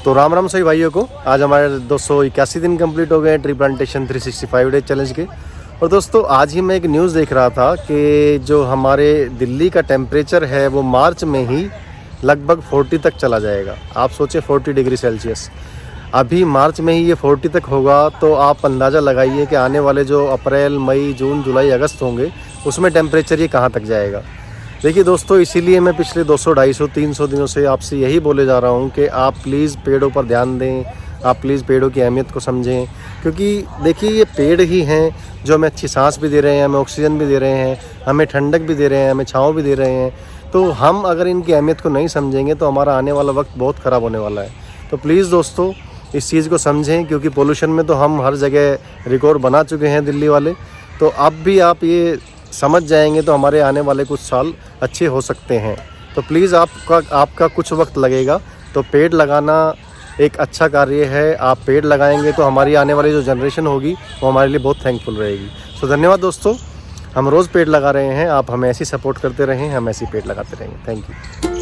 तो राम राम सभी भाइयों को। आज हमारे 281 दिन कंप्लीट हो गए ट्री प्लांटेशन 365 डे चैलेंज के। और दोस्तों आज ही मैं एक न्यूज़ देख रहा था कि जो हमारे दिल्ली का टेम्परेचर है वो मार्च में ही लगभग 40 तक चला जाएगा। आप सोचें 40 डिग्री सेल्सियस अभी मार्च में ही ये 40 तक होगा, तो आप अंदाज़ा लगाइए कि आने वाले जो अप्रैल मई जून जुलाई अगस्त होंगे उसमें टेम्परेचर ये कहाँ तक जाएगा। देखिए दोस्तों, इसीलिए मैं पिछले 200, 250, 300 दिनों से आपसे यही बोले जा रहा हूँ कि आप प्लीज़ पेड़ों पर ध्यान दें, आप प्लीज़ पेड़ों की अहमियत को समझें। क्योंकि देखिए ये पेड़ ही हैं जो हमें अच्छी सांस भी दे रहे हैं, हमें ऑक्सीजन भी दे रहे हैं, हमें ठंडक भी दे रहे हैं, हमें छाँव भी दे रहे हैं। तो हम अगर इनकी अहमियत को नहीं समझेंगे तो हमारा आने वाला वक्त बहुत ख़राब होने वाला है। तो प्लीज़ दोस्तों इस चीज़ को समझें, क्योंकि पोल्यूशन में तो हम हर जगह रिकॉर्ड बना चुके हैं दिल्ली वाले। तो अब भी आप ये समझ जाएंगे तो हमारे आने वाले कुछ साल अच्छे हो सकते हैं। तो प्लीज़ आपका कुछ वक्त लगेगा, तो पेड़ लगाना एक अच्छा कार्य है। आप पेड़ लगाएंगे तो हमारी आने वाली जो जनरेशन होगी वो हमारे लिए बहुत थैंकफुल रहेगी। तो धन्यवाद दोस्तों, हम रोज़ पेड़ लगा रहे हैं, आप हमें ऐसी सपोर्ट करते रहें, हम ऐसी पेड़ लगाते रहेंगे। Thank you.